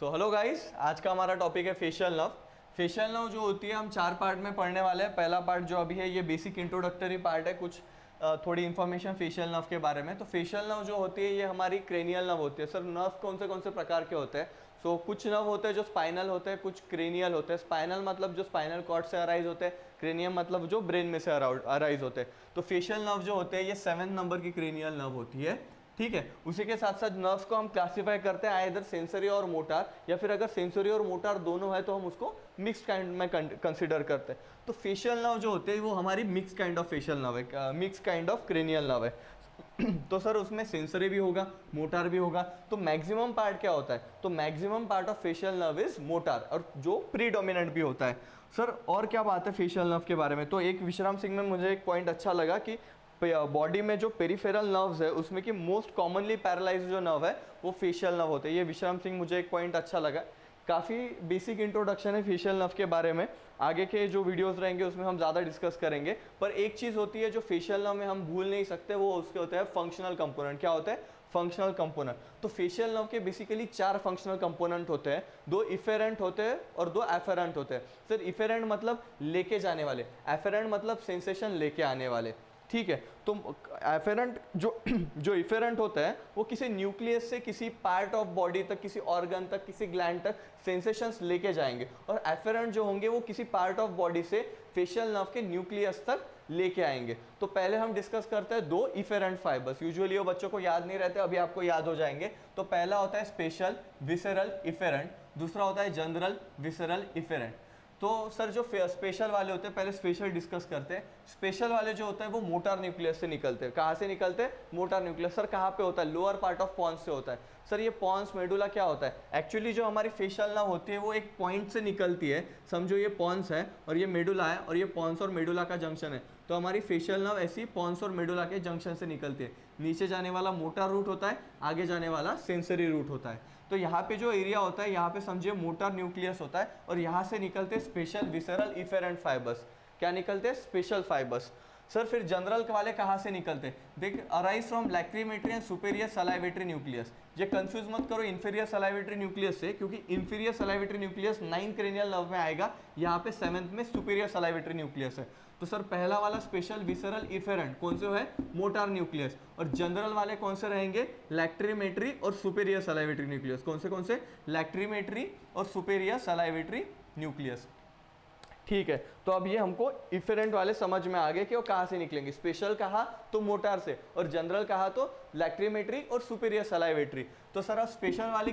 So hello guys, आज का हमारा टॉपिक है फेशियल नर्व। फेशियल नर्व जो होती है हम 4 पार्ट में पढ़ने वाले हैं। पहला पार्ट जो अभी है ये बेसिक इंट्रोडक्टरी पार्ट है, कुछ थोड़ी इन्फॉर्मेशन फेशियल नर्व के बारे में। तो फेशियल नर्व जो होती है ये हमारी क्रेनियल नर्व होती है। सर नर्व कौन से प्रकार के होते हैं? सो कुछ नर्व होते हैं जो स्पाइनल होते हैं, कुछ क्रेनियल होते हैं। स्पाइनल मतलब जो स्पाइनल कॉर्ड से अराइज होते हैं, क्रेनियम मतलब जो ब्रेन में से अराइज होते हैं। तो फेशियल नर्व जो होते हैं ये 7 नंबर की क्रेनियल नर्व होती है, ठीक है। उसी के साथ साथ नर्व्स को हम क्लासिफाई करते हैं इधर सेंसरी और मोटार, या फिर अगर सेंसरी और मोटार दोनों है तो हम उसको मिक्स काइंड में कंसिडर करते हैं। तो फेशियल नर्व जो होते हैं वो हमारी mix kind of facial nerve है, mix kind of cranial nerve है। तो सर उसमें सेंसरी भी होगा, मोटार भी होगा। तो मैक्सिमम पार्ट क्या होता है? तो maximum part of facial nerve is motor, और जो प्रीडोमिनेंट भी होता है। सर और क्या बात है फेशियल नर्व के बारे में? तो एक विश्राम सिंह में मुझे एक पॉइंट अच्छा लगा कि बॉडी में जो पेरिफेरल नर्व्स है उसमें कि मोस्ट कॉमनली पैरालाइज जो नर्व है वो फेशियल नर्व होते हैं। ये विश्राम सिंह मुझे एक पॉइंट अच्छा लगा। काफ़ी बेसिक इंट्रोडक्शन है फेशियल नर्व के बारे में। आगे के जो वीडियोस रहेंगे उसमें हम ज़्यादा डिस्कस करेंगे। पर एक चीज़ होती है जो फेशियल नर्व में हम भूल नहीं सकते, वो उसके होते हैं फंक्शनल कंपोनेंट। क्या होता है? Functional component. तो फेशियल नर्व के बेसिकली 4 फंक्शनल कंपोनेंट होते हैं। 2 इफेरेंट होते हैं और 2 एफेरेंट होते हैं। सर इफेरेंट मतलब लेके जाने वाले, एफेरेंट मतलब सेंसेशन लेके आने वाले, ठीक है। तो एफेरेंट जो इफेरेंट होता है वो किसी न्यूक्लियस से किसी पार्ट ऑफ बॉडी तक, किसी ऑर्गन तक, किसी ग्लैंड तक सेंसेशंस लेके जाएंगे, और एफेरेंट जो होंगे वो किसी पार्ट ऑफ बॉडी से फेशियल नर्व के न्यूक्लियस तक लेके आएंगे। तो पहले हम डिस्कस करते हैं 2 इफेरेंट फाइबर्स। यूजुअली वो बच्चों को याद नहीं रहते, अभी आपको याद हो जाएंगे। तो पहला होता है स्पेशल विसेरल इफेरेंट, दूसरा होता है जनरल विसेरल इफेरेंट। तो सर जो स्पेशल वाले होते हैं, पहले स्पेशल डिस्कस करते हैं। स्पेशल वाले जो होता है वो मोटार न्यूक्लियस से निकलते हैं। कहाँ से निकलते हैं? Motor nucleus. सर कहाँ पे होता है? लोअर पार्ट ऑफ पॉन्स से होता है। सर ये पॉन्स मेडुला क्या होता है? एक्चुअली जो हमारी फेशियल नर्व होती है वो एक पॉइंट से निकलती है। समझो ये पॉन्स है और ये मेडुला है, और ये पॉन्स और मेडुला का जंक्शन है। तो हमारी फेशियल नर्व ऐसी पॉन्स और मेडुला के जंक्शन से निकलती है। नीचे जाने वाला मोटार रूट होता है, आगे जाने वाला सेंसरी रूट होता है। तो यहाँ पे जो एरिया होता है यहाँ पे समझिए मोटार न्यूक्लियस होता है, और यहाँ से निकलते स्पेशल विसेरल इफेरेंट फाइबर्स। क्या निकलते हैं? Special fibres. सर फिर जनरल वाले कहाँ से निकलते हैं? देख, arise from lacrimatory and superior salivatory nucleus. ये कंफ्यूज मत करो इंफीरियर सलाइवेटरी न्यूक्लियस से, क्योंकि inferior salivatory nucleus 9th cranial nerve में आएगा, यहाँ पे 7th में सुपेरियर सलाइवेटरी न्यूक्लियस है। तो सर पहला वाला स्पेशल विसेरल इफेरेंट कौन से है? Motor nucleus. और जनरल वाले कौन से रहेंगे? लैक्रीमेटरी और सुपेरियर सलाइवेटरी न्यूक्लियस। कौन से? लैक्रीमेटरी और सुपेरियर सलाइवेटरी न्यूक्लियस, ठीक है। तो अब ये हमको इफेरेंट वाले समझ में आ गए कि वो कहाँ से निकलेंगे। स्पेशल कहा तो मोटार से, और जनरल कहा तो लैक्रीमेटरी और सुपेरियर सलाइवेटरी। तो सर अब स्पेशल वाले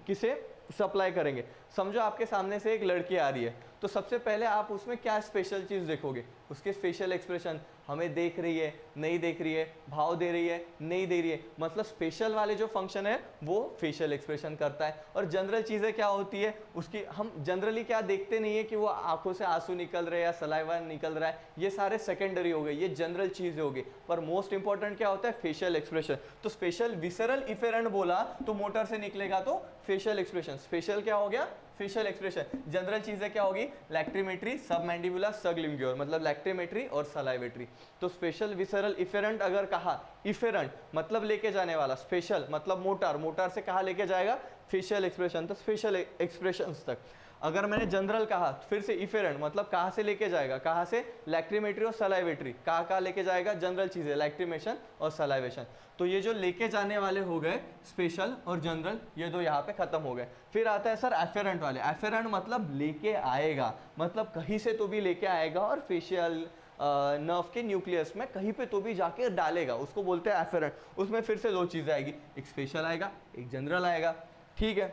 किसे सप्लाई करेंगे? समझो आपके सामने से एक लड़की आ रही है, तो सबसे पहले आप उसमें क्या स्पेशल चीज़ देखोगे? उसके फेशियल एक्सप्रेशन, हमें देख रही है, नहीं देख रही है, भाव दे रही है, नहीं दे रही है। मतलब स्पेशल वाले जो फंक्शन है वो फेशियल एक्सप्रेशन करता है। और जनरल चीज़ें क्या होती है उसकी, हम जनरली क्या देखते नहीं है कि वो आंखों से आंसू निकल रहे हैं या सलाइवा निकल रहा है, ये सारे सेकेंडरी हो गए, ये जनरल चीज़ें हो गई। पर मोस्ट इंपॉर्टेंट क्या होता है? Facial expression. तो स्पेशल विसेरल इफेरेंट बोला तो मोटर से निकलेगा तो फेशियल एक्सप्रेशन। स्पेशल क्या हो गया? Facial expression. जनरल चीजें क्या होगी? लैक्रीमेटरी, सबमैंडिबुलर, सबलिंगुअर, मतलब लैक्रीमेटरी और सलाइवेटरी। तो स्पेशल विसेरल इफेरेंट अगर कहा, इफेरेंट मतलब लेके जाने वाला, स्पेशल मतलब मोटार, मोटार से कहा लेके जाएगा? फेशियल एक्सप्रेशन, तो फेशियल एक्सप्रेशंस तक। अगर मैंने जनरल कहा फिर से इफेरेंट मतलब कहाँ से लेके जाएगा? कहाँ से? लैक्रीमेटरी और सलाइवेटरी। कहाँ लेके जाएगा? जनरल चीजें, लैक्रीमेशन और सलाइवेशन। तो ये जो लेके जाने वाले हो गए स्पेशल और जनरल, ये दो यहाँ पे खत्म हो गए। फिर आता है सर एफेरेंट वाले। एफेरेंट मतलब लेके आएगा, मतलब कहीं से तो भी लेके आएगा और फेशियल नर्व के न्यूक्लियस में कहीं पे तो भी जाके डालेगा, उसको बोलते हैं एफेरेंट। उसमें फिर से 2 चीजें आएगी, एक स्पेशल आएगा, एक जनरल आएगा, ठीक है।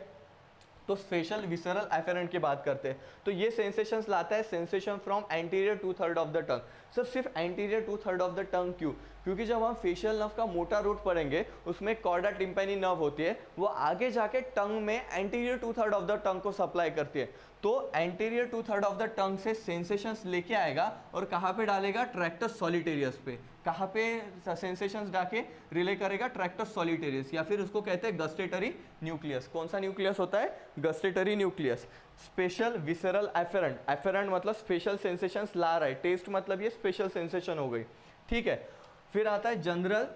तो स्पेशल विसेरल एफेरेंट की बात करते हैं। तो ये सेंसेशंस लाता है, sensation from anterior 2/3 of the tongue. Sir सिर्फ एंटीरियर 2/3 ऑफ द टंग क्यों? क्योंकि जब हम फेशियल नर्व का मोटा रूट पढ़ेंगे उसमें कॉर्डा टिम्पैनी नर्व होती है, वो आगे जाके टंग में एंटीरियर 2/3 ऑफ द टंग को सप्लाई करती है। तो एंटीरियर 2/3 ऑफ द टंग से सेंसेशंस लेके आएगा और कहाँ पे डालेगा? ट्रैक्टस सॉलिटेरियस पे। कहाँ पे सेंसेशंस डाके रिले करेगा? ट्रैक्टस सॉलिटेरियस, या फिर उसको कहते हैं गस्टेटरी न्यूक्लियस। कौन सा न्यूक्लियस होता है? Gustatory nucleus. Special visceral efferent, efferent मतलब स्पेशल सेंसेशंस ला रहा है, टेस्ट मतलब ये स्पेशल सेंसेशन हो गई, ठीक है। फिर आता है जनरल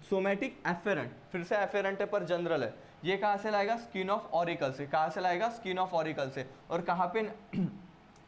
सोमैटिक एफेरेंट, फिर से एफेरेंट है पर जनरल है। ये कहाँ से लाएगा, स्किन ऑफ ऑरिकल से। कहाँ से लाएगा, स्किन ऑफ ऑरिकल से। और कहाँ पे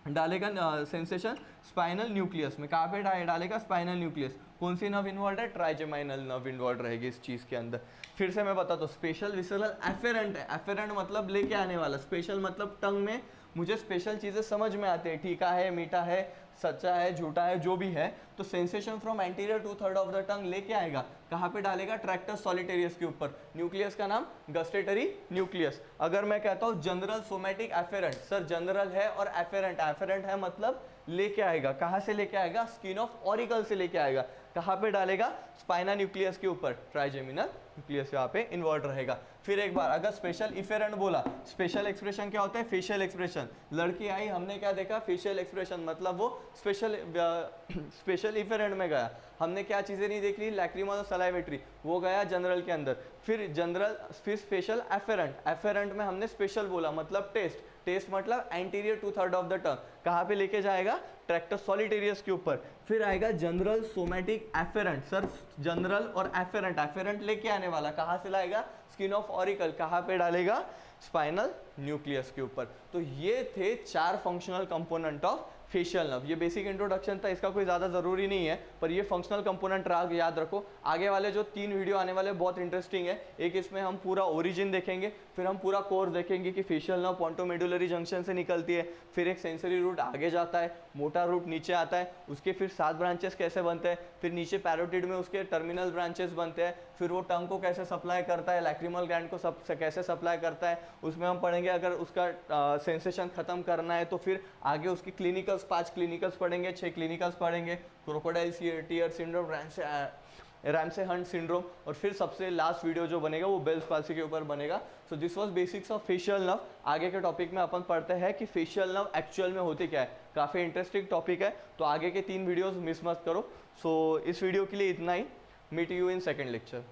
डालेगा सेंसेशन, स्पाइनल न्यूक्लियस में। कहाँ पे डालेगा, स्पाइनल न्यूक्लियस। कौन सी नर्व इन्वॉल्व है, ट्राइजेमाइनल नर्व इन्वॉल्व रहेगी इस चीज़ के अंदर। फिर से मैं बताता हूँ, स्पेशल विसरल एफेरेंट है। एफेरेंट मतलब लेके आने वाला, स्पेशल मतलब टंग में मुझे स्पेशल चीज़ें समझ में आती है, ठीका है, मीठा है, सच्चा है, झूठा है, जो भी है। तो sensation from anterior 2/3 of the tongue लेके आएगा, कहाँ पे डालेगा, ट्रैक्टस सॉलिटेरियस के ऊपर। न्यूक्लियस का नाम गस्टेटरी न्यूक्लियस। अगर मैं कहता हूँ general somatic efferent, sir general है और एफेरेंट, एफेरेंट है मतलब लेके आएगा। कहाँ से लेके आएगा, स्किन ऑफ ऑरिकल से लेके आएगा। कहाँ पे डालेगा, स्पाइना न्यूक्लियस के ऊपर, ट्राइजेमिनल न्यूक्लियस यहाँ पे इन्वॉल्व रहेगा। फिर एक बार अगर स्पेशल इफेरेंट बोला, स्पेशल एक्सप्रेशन क्या होता है, फेशियल एक्सप्रेशन। लड़की आई, हमने क्या देखा, फेशियल एक्सप्रेशन, मतलब वो स्पेशल इफेरेंट में गया। हमने क्या चीज़ें नहीं देख ली, लैक्रिमल और सलाइवेटरी, वो गया जनरल के अंदर। फिर जनरल, फिर स्पेशल एफेरेंट, एफेरेंट में हमने स्पेशल बोला मतलब टेस्ट, टेस्ट मतलब एंटीरियर 2/3 ऑफ द टंग, कहाँ पे लेके जाएगा, ट्रैक्टस सॉलिटेरियस के ऊपर। फिर आएगा general somatic efferent, sir general और एफेरेंट, एफेरेंट लेके आने वाला, कहाँ से लाएगा, स्किन ऑफ ऑरिकल, कहाँ पे डालेगा, स्पाइनल न्यूक्लियस के ऊपर। तो ये थे 4 functional component of facial nerve. ये बेसिक इंट्रोडक्शन था, इसका कोई ज़्यादा ज़रूरी नहीं है, पर ये फंक्शनल कंपोनेंट याद रखो। आगे वाले जो 3 वीडियो आने वाले बहुत इंटरेस्टिंग है। एक इसमें हम पूरा ओरिजिन देखेंगे, फिर हम पूरा कोर्स देखेंगे कि फेशियल नर्व पोंटोमेडुलरी जंक्शन से निकलती है, फिर एक सेंसरी रूट आगे जाता है, मोटा रूट नीचे आता है, उसके फिर 7 ब्रांचेस कैसे बनते हैं, फिर नीचे पैरोटिड में उसके टर्मिनल ब्रांचेस बनते हैं, फिर वो टंग को कैसे सप्लाई करता है, लैक्रिमल ग्लैंड को कैसे सप्लाई करता है, उसमें हम पढ़ेंगे। अगर उसका सेंसेशन खत्म करना है तो फिर आगे उसकी क्लिनिकल्स, 5 क्लिनिकल्स पढ़ेंगे, 6 क्लिनिकल्स पढ़ेंगे, crocodile tear syndrome, Ramsay Hunt syndrome, और फिर सबसे लास्ट वीडियो जो बनेगा वो बेल्स पाल्सी के ऊपर बनेगा। So this was basics of facial nerve. आगे के टॉपिक में अपन पढ़ते हैं कि फेशियल नर्व एक्चुअल में होती क्या है। काफ़ी इंटरेस्टिंग टॉपिक है, तो आगे के 3 वीडियोज़ मिस मत करो। सो इस वीडियो के लिए इतना ही। Meet you in second lecture.